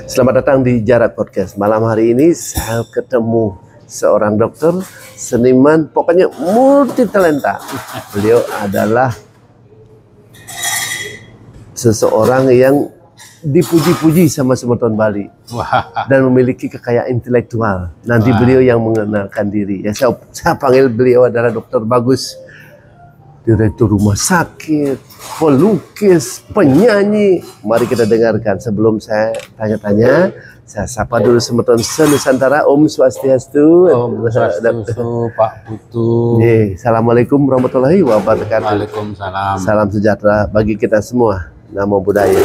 Selamat datang di Jarat Podcast. Malam hari ini saya ketemu seorang dokter, seniman, pokoknya multi talenta. Beliau adalah seseorang yang dipuji-puji sama Semeton Bali dan memiliki kekayaan intelektual. Nanti beliau yang mengenalkan diri. Ya, saya panggil beliau adalah Dr. Bagus, direktur rumah sakit, pelukis, penyanyi. Mari kita dengarkan. Sebelum saya tanya-tanya, saya sapa dulu Semeton se-Nusantara. Om Swastiastu. Om Swastiastu, Pak Putu. Assalamualaikum warahmatullahi wabarakatuh. Waalaikumsalam. Salam sejahtera bagi kita semua. Namo Buddhaya.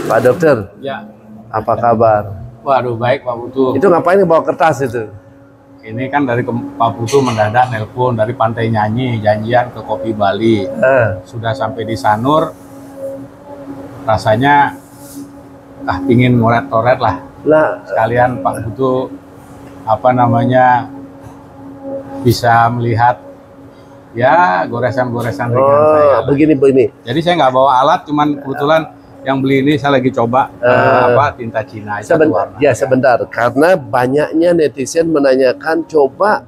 Pak Dokter, Ya. apa kabar? Waduh, baik Pak Putu. Itu ngapain bawa kertas itu? Ini kan dari Pak Putu mendadak nelpon dari Pantai Nyanyi, janjian ke Kopi Bali. Sudah sampai di Sanur, rasanya pingin ngoret-ngoret lah. Sekalian Pak Putu bisa melihat ya goresan-goresan ringan saya. Begini. Jadi saya nggak bawa alat, cuman kebetulan yang beli ini saya lagi coba tinta Cina. Sebentar, karena banyaknya netizen menanyakan, coba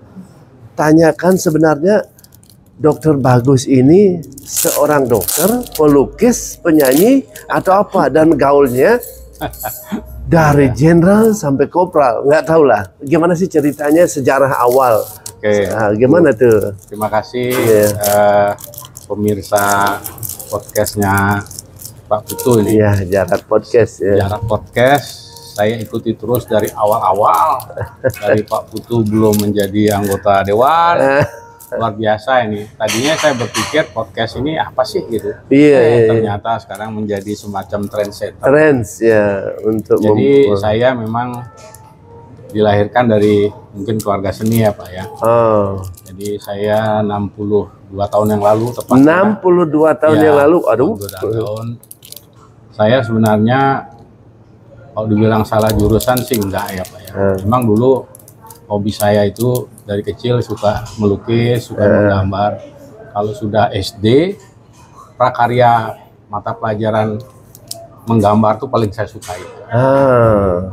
tanyakan sebenarnya Dokter Bagus ini seorang dokter, pelukis, penyanyi atau apa, dan gaulnya dari jenderal sampai kopral, nggak tahu lah. Gimana sih ceritanya, sejarah awal? Gimana tuh? Terima kasih pemirsa podcastnya Pak Putu ini. Iya, Jarat Podcast. Jarat Podcast, saya ikuti terus dari awal-awal. Dari Pak Putu belum menjadi anggota dewan. Luar biasa ini. Tadinya saya berpikir podcast ini apa sih gitu. Ternyata sekarang menjadi semacam trendsetter. Trends ya untuk. Jadi saya memang dilahirkan dari mungkin keluarga seni ya Pak ya. Jadi saya 62 tahun yang lalu tepatnya. 62 tahun yang lalu. Aduh. 62 tahun. Saya sebenarnya kalau dibilang salah jurusan sih enggak ya Pak ya. Memang dulu hobi saya itu dari kecil suka melukis, suka menggambar. Kalau sudah SD, prakarya mata pelajaran menggambar itu paling saya sukai.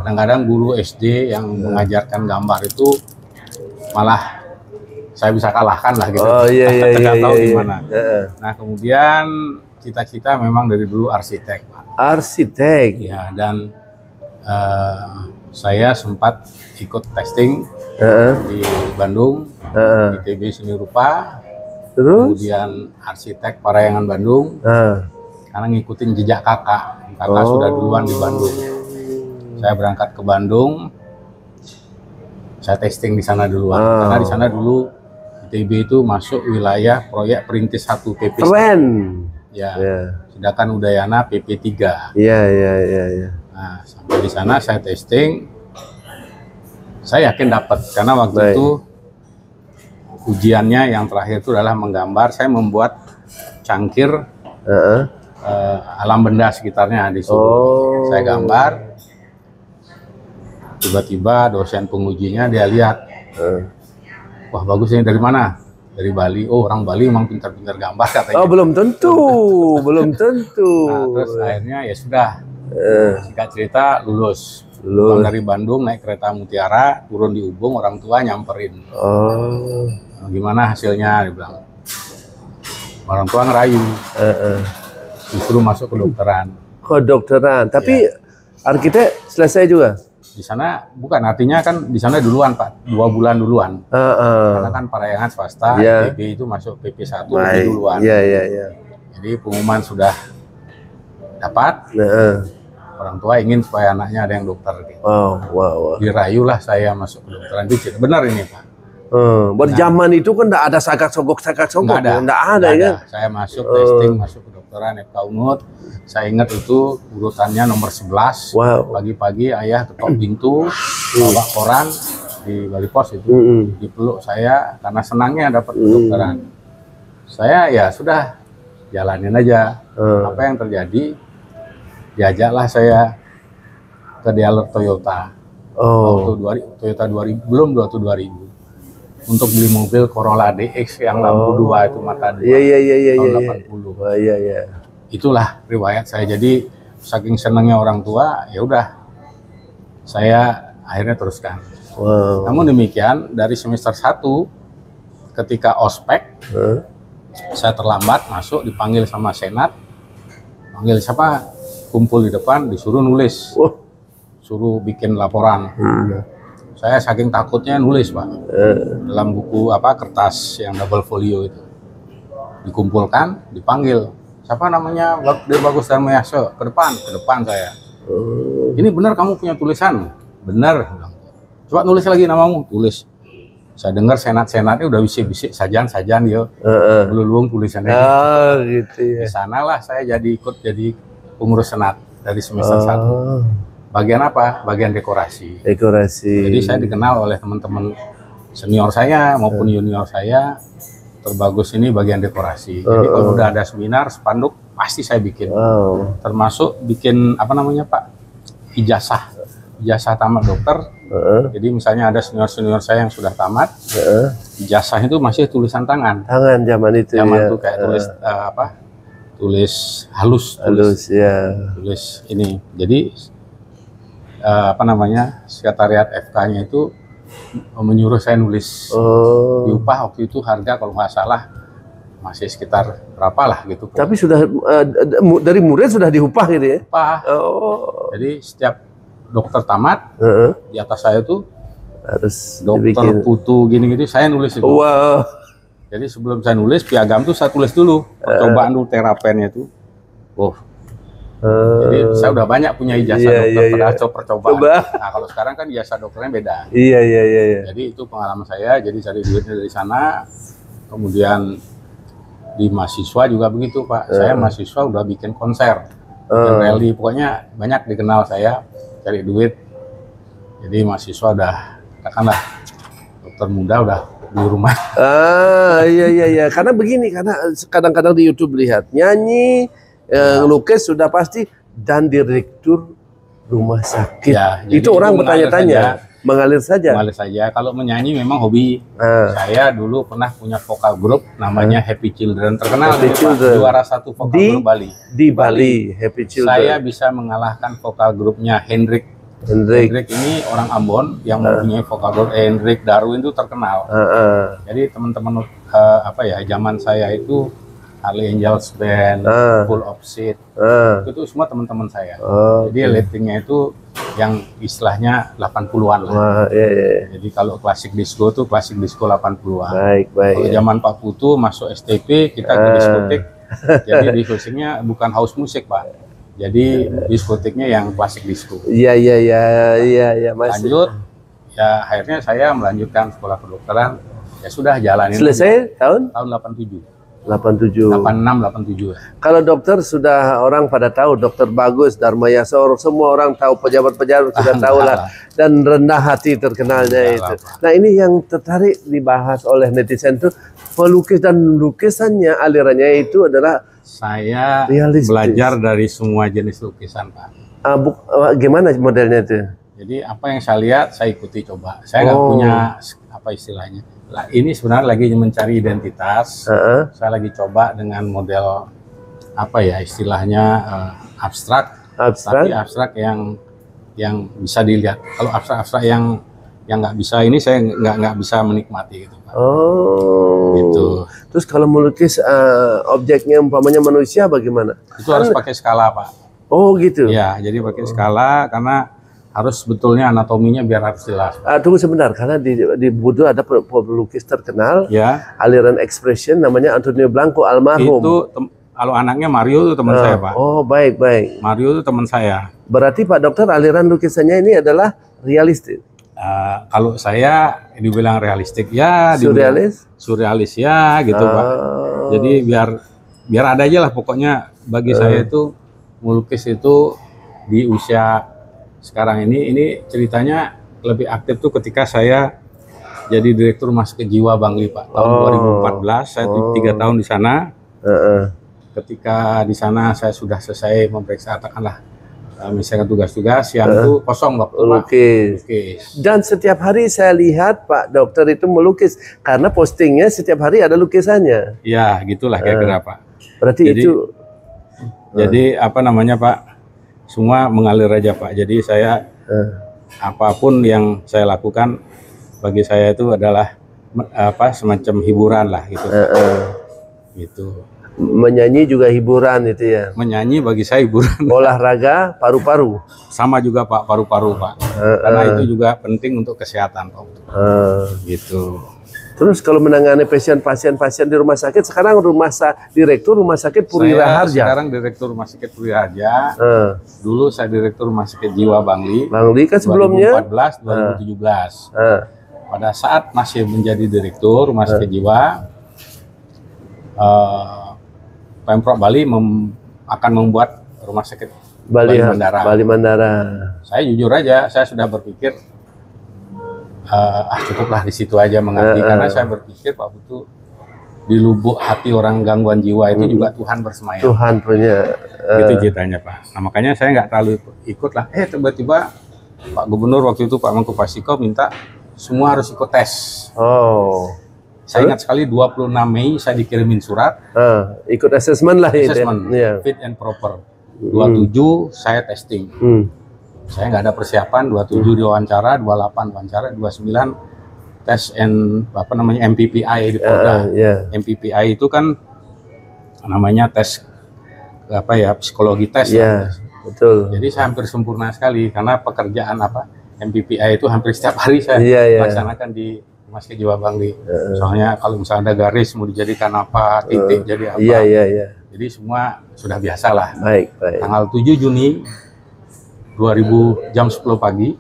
Kadang-kadang guru SD yang mengajarkan gambar itu malah saya bisa kalahkan lah gitu. Tidak tahu gimana. Nah kemudian cita-cita memang dari dulu arsitek, Pak. Arsitek. Ya, dan saya sempat ikut testing di Bandung, di ITB Seni Rupa. Terus? Kemudian arsitek Parayangan Bandung. Karena ngikutin jejak kakak. Kakak sudah duluan di Bandung. Saya berangkat ke Bandung. Saya testing di sana duluan. Karena di sana dulu ITB itu masuk wilayah proyek Perintis 1 PP1. Keren. Ya. Sedangkan Udayana PP3. Iya. Nah, sampai di sana saya testing. Saya yakin dapat karena waktu itu ujiannya yang terakhir itu adalah menggambar. Saya membuat cangkir alam benda sekitarnya di situ. Saya gambar. Tiba-tiba dosen pengujinya dia lihat, wah bagus ini, dari mana? Dari Bali. Oh, orang Bali memang pintar-pintar gambar katanya. Oh, belum tentu. Nah, terus akhirnya ya sudah. Singkat cerita lulus. Dari Bandung naik kereta Mutiara, turun di Ubung, orang tua nyamperin. Nah, gimana hasilnya? Dia bilang. Orang tua ngerayu. Disuruh masuk kedokteran. Kedokteran. Tapi arsitek selesai juga. Di sana bukan, artinya kan di sana duluan Pak, 2 bulan duluan. Karena kan Parayangan swasta, ITB itu masuk PP1 lebih duluan. Jadi pengumuman sudah dapat. Orang tua ingin supaya anaknya ada yang dokter. Gitu. Dirayulah saya masuk kedokteran. Itu benar ini Pak. Zaman itu kan enggak ada sagak-sogok. Enggak ada ya. Saya masuk testing, masuk kedokteran FK Unut. Saya ingat itu urutannya nomor 11. Pagi-pagi ayah ketok pintu, bawa koran di Bali Pos itu, dipeluk saya karena senangnya dapat kedokteran. Saya ya sudah jalanin aja. Apa yang terjadi? Diajaklah saya ke dealer Toyota. Waktu Toyota 2000, belum 2000. Untuk beli mobil Corolla DX yang lampu 2 itu mata 2 tahun 80. Itulah riwayat saya. Jadi saking senangnya orang tua, ya udah saya akhirnya teruskan. Wow. Namun demikian dari semester 1 ketika ospek saya terlambat masuk, dipanggil sama senat, panggil siapa, kumpul di depan, disuruh nulis, suruh bikin laporan. Saya saking takutnya nulis Pak, dalam buku kertas yang double folio itu, dikumpulkan, dipanggil, siapa namanya, Dir Bagus Darmayaso, ke depan saya. Ini benar kamu punya tulisan? Benar. Coba nulis lagi namamu, tulis. Saya dengar senat-senatnya udah bisik-bisik, sajan ya, meluluung tulisannya. Gitu ya. Di sanalah saya ikut jadi pengurus senat dari semester 1. Bagian apa? Bagian dekorasi. Jadi saya dikenal oleh teman-teman senior saya maupun junior saya, terbagus ini bagian dekorasi. Jadi kalau udah ada seminar, spanduk pasti saya bikin. Termasuk bikin Pak? Ijazah tamat dokter. Jadi misalnya ada senior saya yang sudah tamat, ijazah itu masih tulisan tangan. Zaman itu tuh kayak tulis halus tulis ini. Jadi sekretariat FK-nya itu menyuruh saya nulis. Diupah waktu itu harga kalau nggak salah masih sekitar berapa lah gitu. Tapi sudah dari murid sudah diupah gitu ya? Upah. Jadi setiap dokter tamat, di atas saya tuh harus dokter dibikin. putu gini-gini, saya nulis itu. Wow. Jadi sebelum saya nulis piagam tuh saya tulis dulu percobaan dulu terapennya itu. Jadi saya udah banyak punya ijazah dokter percobaan. Nah kalau sekarang kan ijazah dokternya beda. Iya. Jadi itu pengalaman saya. Jadi cari duitnya dari sana. Kemudian di mahasiswa juga begitu Pak. Saya mahasiswa udah bikin konser, bikin rally, pokoknya banyak dikenal saya. Cari duit, jadi mahasiswa udah, katakanlah dokter muda udah di rumah. Iya. Karena begini, karena kadang-kadang di YouTube lihat nyanyi, lukis sudah pasti, dan direktur rumah sakit. Ya, itu orang bertanya-tanya, mengalir saja. Kalau menyanyi memang hobi. Saya dulu pernah punya vokal grup namanya Happy Children, terkenal juara 1 vokal grup Bali. Di Bali, Happy Children. Saya bisa mengalahkan vokal grupnya Hendrik ini orang Ambon yang mempunyai vokal grup. Hendrik Darwin itu terkenal. Jadi teman-teman zaman saya itu Harley Angels Band, Full of Seed, itu semua teman-teman saya. Jadi ratingnya itu yang istilahnya 80-an lah. Jadi kalau klasik disco tuh klasik disco 80-an. Baik. Kalau zaman Pak Putu masuk STP, kita ke diskotik. Jadi diskotiknya bukan house musik Pak. Jadi diskotiknya yang klasik disco. Iya. Lanjut, ya akhirnya saya melanjutkan sekolah kedokteran. Ya sudah jalanin. Selesai tahun 87. 86, 87. Kalau dokter sudah orang pada tahu, Dokter Bagus Darmayaso, semua orang tahu, pejabat-pejabat sudah tahu lah, dan rendah hati terkenalnya itu. Nah ini yang tertarik dibahas oleh netizen tuh, pelukis dan lukisannya, alirannya itu adalah saya realistis. Belajar dari semua jenis lukisan Pak. Gimana modelnya itu? Jadi apa yang saya lihat saya ikuti coba. Saya nggak punya istilahnya. Ini sebenarnya lagi mencari identitas. Saya lagi coba dengan model istilahnya abstrak. Tapi abstrak yang bisa dilihat. Kalau abstrak yang nggak bisa, ini saya nggak bisa menikmati gitu Pak. Gitu. Terus kalau melukis objeknya umpamanya manusia bagaimana? Itu harus pakai skala Pak. Gitu. Ya, jadi pakai skala karena harus sebetulnya anatominya biar harus jelas. Tunggu sebentar, karena di Budo ada pelukis terkenal, aliran expression namanya Antonio Blanco almarhum. Itu kalau anaknya Mario itu teman saya Pak. Baik. Mario itu teman saya. Berarti Pak Dokter aliran lukisannya ini adalah realistis. Kalau saya dibilang realistik ya, surrealis ya gitu Pak. Jadi biar ada aja lah pokoknya. Bagi saya itu melukis itu di usia sekarang ini ceritanya lebih aktif tuh ketika saya jadi direktur rumah sakit jiwa Bangli Pak tahun 2014. Saya 3 tahun di sana. Ketika di sana saya sudah selesai memeriksa katakanlah misalkan tugas-tugas yang itu kosong waktu melukis. Dan setiap hari saya lihat Pak Dokter itu melukis karena postingnya setiap hari ada lukisannya. Ya gitulah kira-kira Pak. Berarti jadi Pak, semua mengalir aja Pak. Jadi saya apapun yang saya lakukan bagi saya itu adalah semacam hiburan lah gitu. Gitu. Menyanyi juga hiburan itu ya. Menyanyi bagi saya hiburan. Olahraga paru-paru. Sama juga Pak, paru-paru Pak. Karena itu juga penting untuk kesehatan Pak. Gitu. Terus kalau menangani pasien-pasien di rumah sakit, sekarang direktur rumah sakit Puri Raharja. Sekarang direktur rumah sakit Puri Raharja. Dulu saya direktur rumah sakit jiwa Bangli. Bangli kan sebelumnya 2014 2017. Pada saat masih menjadi direktur rumah sakit jiwa, Pemprov Bali akan membuat rumah sakit Bali Mandara. Saya jujur aja, saya sudah berpikir cukuplah di situ aja mengabdi, karena saya berpikir Pak Putu, di lubuk hati orang gangguan jiwa itu juga Tuhan bersemayam. Tuhan punya gitu ceritanya Pak. Nah, makanya saya nggak terlalu ikut lah. Tiba-tiba Pak Gubernur waktu itu Pak Mangku Pasiko minta semua harus ikut tes. Saya ingat sekali 26 Mei saya dikirimin surat. Ikut asesmen lah. Asesmen, fit and proper. 27 saya testing. Saya nggak ada persiapan. 27 diwawancara, 28 wawancara, 29 tes MPPI di Polda. MPPI itu kan namanya tes psikologi tes. Betul. Jadi saya hampir sempurna sekali karena pekerjaan MPPI itu hampir setiap hari saya laksanakan di Rumah Sakit Jiwa Bangli. Soalnya kalau misalnya ada garis mau dijadikan apa, titik jadi apa. Jadi semua sudah biasa lah. Baik. Tanggal 7 Juni 2000 jam 10 pagi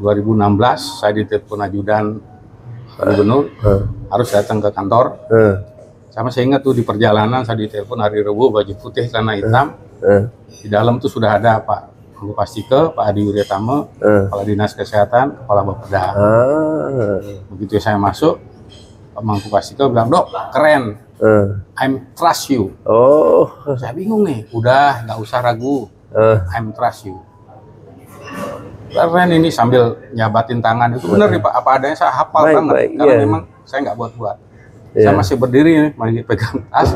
2016 saya ditelepon ajudan Gubernur harus datang ke kantor. Sama saya ingat tuh di perjalanan saya ditelepon hari Rabu, baju putih celana hitam. Di dalam tuh sudah ada Pak Mangku Pasiko, Pak Adi Wiryatama, Kepala Dinas Kesehatan, Kepala Bapeda. Begitu saya masuk, Pak Mangku Pasiko bilang, "Dok, keren, I'm trust you." Saya bingung nih, udah nggak usah ragu, I'm trust you. Keren ini, sambil nyabatin tangan, itu benar nih Pak, apa adanya, saya hafal banget, karena memang saya nggak buat-buat. Saya masih berdiri nih, masih pegang tas.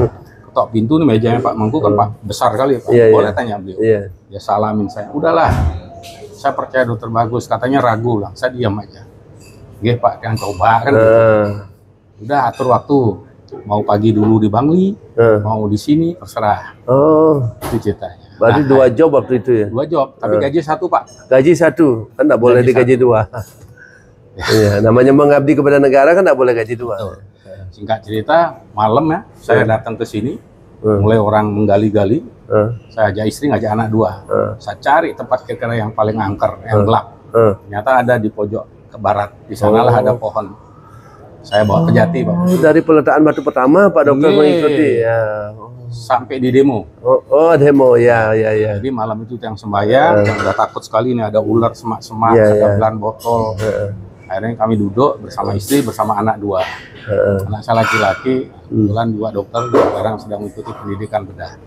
Ketok pintu nih, mejanya Pak Mangku kan Pak besar kali ya Pak. Boleh tanya beliau. Dia salamin saya. Udahlah, saya percaya dokter bagus. Katanya ragu lah. Saya diam aja. Nggih Pak, kan coba kan. Udah atur waktu. Mau pagi dulu di Bangli, mau di sini terserah. Itu ceritanya. Berarti 2 job waktu itu ya? 2 job, tapi gaji 1 Pak. Gaji 1, kan nggak boleh digaji 2. Namanya mengabdi kepada negara kan nggak boleh gaji 2. Singkat cerita, malam ya, saya datang ke sini, mulai orang menggali-gali, saya ajak istri, ngajak anak 2. Saya cari tempat kira-kira yang paling angker, yang gelap. Ternyata ada di pojok ke barat, di sanalah ada pohon. Saya bawa ke Jati, Pak. Dari peletaan batu pertama, Pak Dokter mengikuti. Sampai di demo. Demo, ya. Jadi malam itu yang sembahyang, yang udah takut sekali nih, ada ular semak-semak, ada belan botol. Akhirnya kami duduk bersama istri, bersama anak 2. Anak saya laki-laki, kebetulan 2 dokter, sekarang sedang mengikuti pendidikan bedah.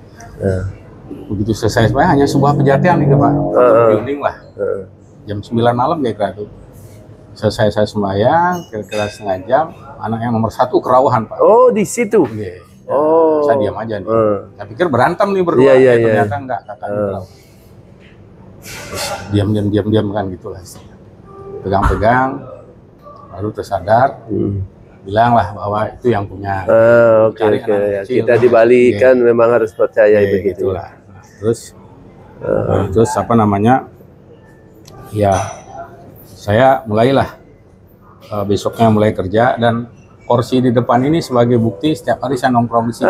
Begitu selesai sembahyang, hanya sebuah pejatian nih Pak, building lah. Jam 9 malam kira-kira itu. Selesai saya sembahyang, kira-kira setengah jam, anak yang nomor 1 kerawahan Pak. Di situ? Saya diam aja nih. Saya pikir berantem nih berdua, ternyata enggak, kakaknya kerawahan. Terus diam kan gitulah. Pegang-pegang, lalu tersadar, bilanglah bahwa itu yang punya. Kita di Bali kan memang harus percaya begitu. Nah, terus ya saya mulailah besoknya mulai kerja, dan kursi di depan ini sebagai bukti setiap hari saya nongkrong di sini.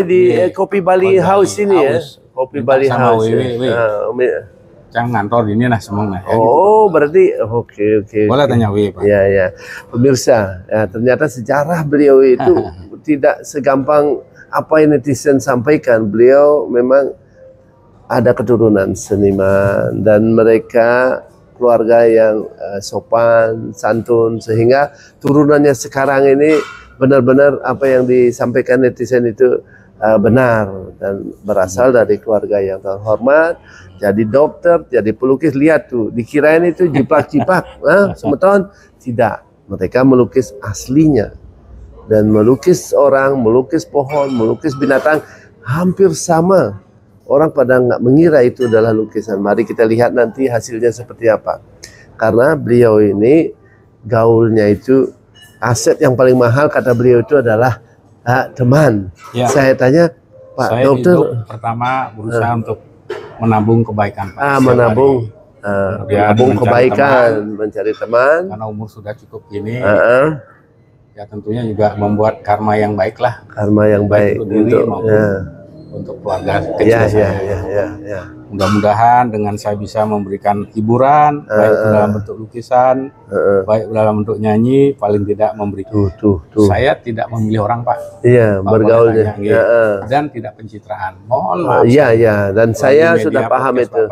Di Kopi Bali House ini ya. Kopi Bali House. Yang ngantor ini lah semua. Berarti oke. Boleh tanya Pak. Ya. Pemirsa, ternyata sejarah beliau itu tidak segampang apa yang netizen sampaikan. Beliau memang ada keturunan seniman dan mereka keluarga yang sopan, santun, sehingga turunannya sekarang ini benar-benar apa yang disampaikan netizen itu benar dan berasal dari keluarga yang terhormat. Jadi dokter, jadi pelukis, lihat tuh, dikirain itu jiplak-jiplak, semeton, tidak. Mereka melukis aslinya, dan melukis orang, melukis pohon, melukis binatang, hampir sama. Orang pada nggak mengira itu adalah lukisan. Mari kita lihat nanti hasilnya seperti apa. karena beliau ini gaulnya itu aset yang paling mahal kata beliau itu adalah teman. Ya. Saya tanya Pak saya Dokter, pertama berusaha untuk menabung kebaikan Pak. menabung kebaikan, mencari teman. Karena umur sudah cukup gini, ya tentunya juga membuat karma yang baik lah. Karma yang baik untuk diri maupun untuk keluarga kecil saya. Mudah-mudahan dengan saya bisa memberikan hiburan, baik dalam bentuk lukisan, baik dalam bentuk nyanyi, paling tidak memberikan. Saya tidak memilih orang Pak. Iya, bergaulnya. Dan tidak pencitraan. Mohon maaf. Iya. Dan saya sudah paham itu.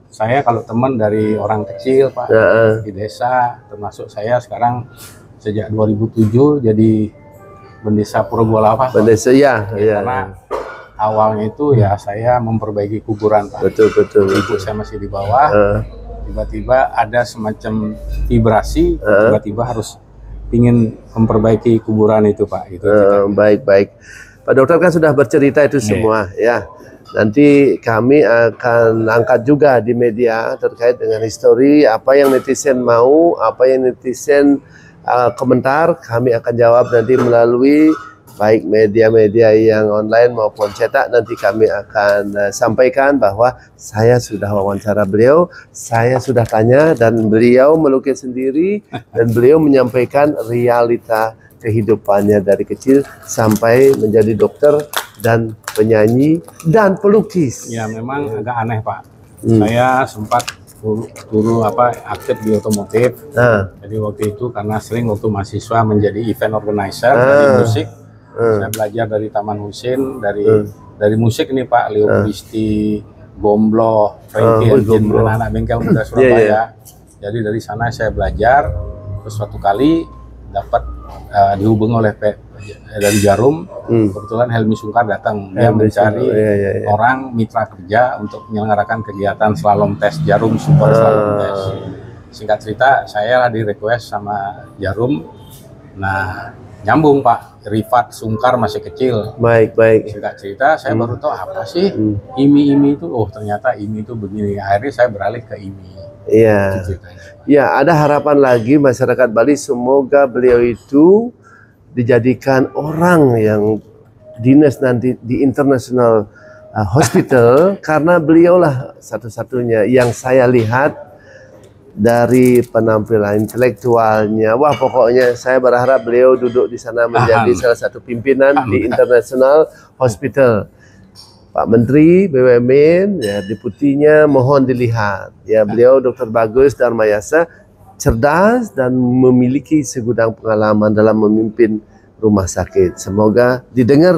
Saya kalau teman dari orang kecil Pak, di desa, termasuk saya sekarang sejak 2007 jadi Bendesa Purwola Pak. Bendesa karena awalnya itu ya saya memperbaiki kuburan Pak. Betul. Ibu saya masih di bawah. Tiba-tiba ada semacam vibrasi, tiba-tiba harus ingin memperbaiki kuburan itu Pak. Itu baik. Pak Dokter kan sudah bercerita itu semua ya. Nanti kami akan angkat juga di media terkait dengan histori apa yang netizen mau, apa yang netizen komentar, kami akan jawab nanti melalui baik media-media yang online maupun cetak. Nanti kami akan sampaikan bahwa saya sudah wawancara beliau, saya sudah tanya, dan beliau melukis sendiri dan beliau menyampaikan realita kehidupannya dari kecil sampai menjadi dokter dan penyanyi dan pelukis. Ya memang agak aneh Pak. Saya sempat dulu aktif di otomotif. Jadi waktu itu karena sering waktu mahasiswa menjadi event organizer dari musik. Saya belajar dari Taman Husin, dari musik ini Pak, Leo Kristi, Gomblo, Frankie, anak-anak bengkel muda Surabaya. Jadi dari sana saya belajar. Terus suatu kali dapat dihubungi oleh dari Jarum, kebetulan Helmi Sungkar datang. Dia mencari orang mitra kerja untuk menyelenggarakan kegiatan slalom tes Jarum, super slalom tes. Singkat cerita, saya di request sama Jarum. Nah, nyambung Pak, Rifat Sungkar masih kecil. Baik. Singkat cerita, saya baru tahu apa sih IMI itu. Oh ternyata IMI itu begini. Akhirnya saya beralih ke IMI. Iya. Ya, ada harapan lagi masyarakat Bali, semoga beliau itu dijadikan orang yang dinas nanti di International Hospital karena beliaulah satu-satunya yang saya lihat dari penampilan intelektualnya. Wah, pokoknya saya berharap beliau duduk di sana menjadi salah satu pimpinan di International Hospital. Pak Menteri BUMN, ya deputinya mohon dilihat. Ya, beliau Dr. Bagus Darmayasa cerdas dan memiliki segudang pengalaman dalam memimpin rumah sakit. Semoga didengar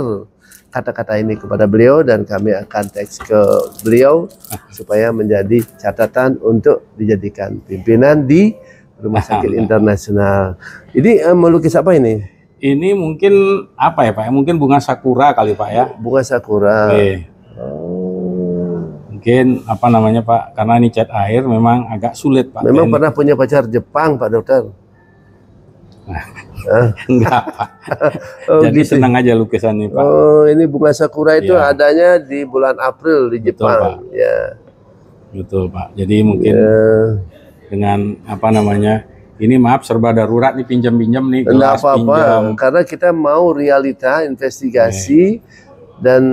kata-kata ini kepada beliau dan kami akan teks ke beliau supaya menjadi catatan untuk dijadikan pimpinan di Rumah Sakit Internasional. Ini melukis apa ini? Ini mungkin apa ya Pak? Mungkin bunga sakura kali Pak ya? Bunga sakura. Mungkin apa namanya Pak? Karena ini cat air memang agak sulit Pak. Memang pernah punya pacar Jepang Pak Dokter? Enggak Pak. Jadi gitu. Senang aja lukisan ini Pak. Oh, ini bunga sakura itu adanya di bulan April di Jepang. Betul, Pak. Ya. Betul Pak. Jadi mungkin dengan apa namanya? Ini maaf serba darurat nih, pinjam-pinjam nih. Enggak apa-apa, karena kita mau realita, investigasi, dan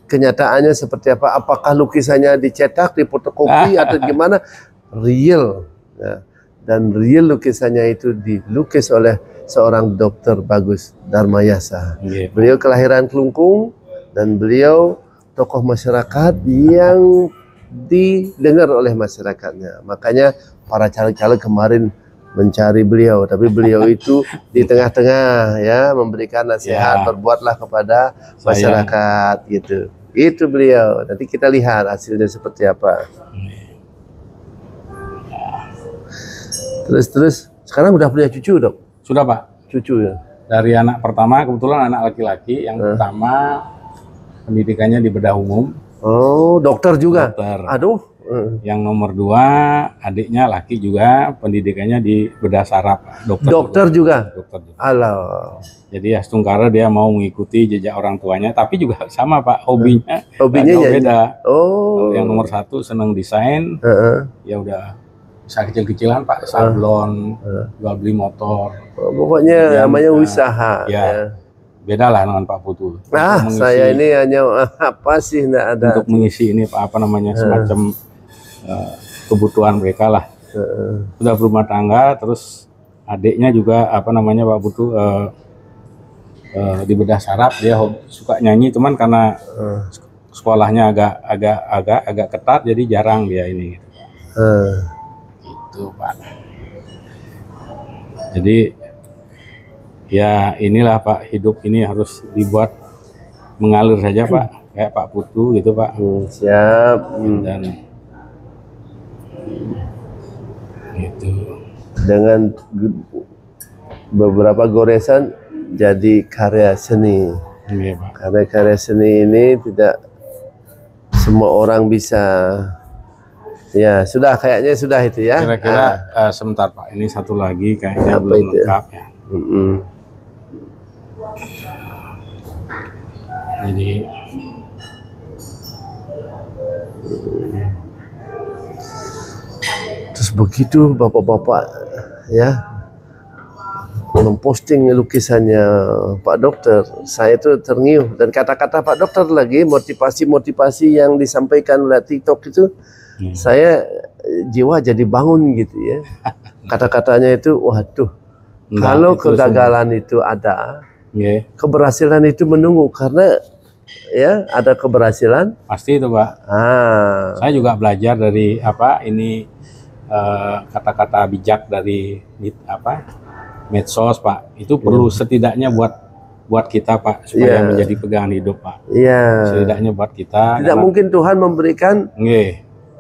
kenyataannya seperti apa. Apakah lukisannya dicetak, difotokopi, atau gimana? Real. Ya. Dan real lukisannya itu dilukis oleh seorang Dr. Bagus Darmayasa. Beliau kelahiran Kelungkung, dan beliau tokoh masyarakat yang didengar oleh masyarakatnya. Makanya para caleg-caleg kemarin mencari beliau, tapi beliau itu di tengah-tengah ya, memberikan nasihat, berbuatlah kepada masyarakat gitu. Itu beliau. Nanti kita lihat hasilnya seperti apa. Terus sekarang udah punya cucu, Dok? Sudah Pak. Cucu ya. Dari anak pertama, kebetulan anak laki-laki. Yang pertama pendidikannya di bedah umum. Oh, dokter juga. Dokter. Aduh. Yang nomor 2 adiknya laki juga, pendidikannya di bedah saraf. Dokter juga. Alah. Jadi ya Sungkara dia mau mengikuti jejak orang tuanya, tapi juga sama Pak, hobinya ya beda. Oh. Yang nomor 1 senang desain, ya udah usaha kecil-kecilan Pak, sablon, jual beli motor. Pokoknya namanya usaha. Ya. Beda lah dengan Pak Putu. Saya ini hanya apa sih, enggak ada. Untuk mengisi ini Pak, apa namanya, semacam kebutuhan mereka lah. Sudah berumah tangga, terus adiknya juga apa namanya Pak Putu di bedah saraf, dia suka nyanyi, cuman karena sekolahnya agak ketat, jadi jarang dia ini. Gitu Pak. Jadi ya inilah Pak, hidup ini harus dibuat mengalir saja Pak, kayak Pak Putu gitu Pak. Siap. Dan gitu. Dengan beberapa goresan jadi karya seni. Iya, Pak. Karena karya seni ini tidak semua orang bisa. Ya sudah, kayaknya sudah itu ya. Kira-kira sebentar Pak, ini satu lagi kayaknya belum lengkap ya. Jadi terus begitu bapak-bapak ya memposting lukisannya Pak Dokter, saya itu terngiuh, dan kata-kata Pak Dokter lagi, motivasi-motivasi yang disampaikan oleh TikTok itu, saya jiwa jadi bangun gitu ya. Kata-katanya itu, waduh, kalau kegagalan itu ada, keberhasilan itu menunggu, karena ya ada keberhasilan pasti itu Pak. Saya juga belajar dari apa ini, kata-kata bijak dari apa medsos Pak, itu perlu setidaknya buat kita Pak, supaya menjadi pegangan hidup Pak. Setidaknya buat kita. Tidak mungkin Tuhan memberikan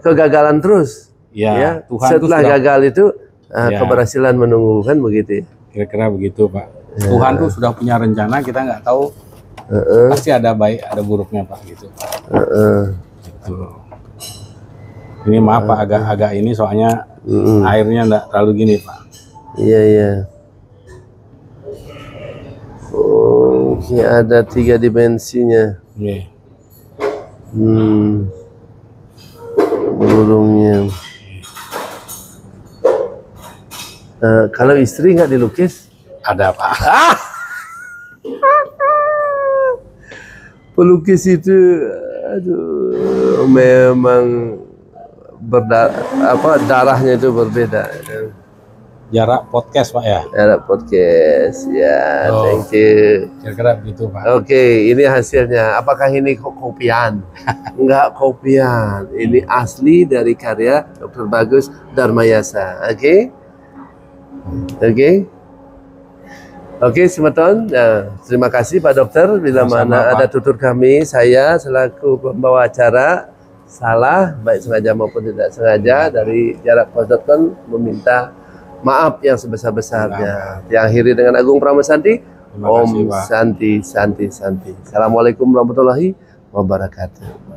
kegagalan terus. Tuhan setelah gagal itu keberhasilan menunggu, kan begitu. Kira-kira begitu Pak. Tuhan tuh sudah punya rencana, kita nggak tahu. Pasti ada baik, ada buruknya Pak gitu. Gitu. Ini maaf Pak, agak ini soalnya airnya nggak terlalu gini Pak. Iya. Oke, ada 3 dimensinya. Burungnya. Kalau istri nggak dilukis? Ada Pak. Pelukis itu, aduh, memang darahnya itu berbeda. Jarak podcast Pak ya? Jarak podcast, ya, thank you. Kira-kira begitu Pak. Oke, ini hasilnya. Apakah ini kopian? Enggak kopian. Ini asli dari karya Dr. Bagus Darmayasa. Oke, Semeton. Terima kasih Pak Dokter. Bila mana ada tutur kami, saya selaku pembawa acara salah, baik sengaja maupun tidak sengaja, dari Jarak Podcast meminta maaf yang sebesar-besarnya. Yang akhiri dengan Agung Pramusanti. Om Santi. Assalamualaikum warahmatullahi wabarakatuh.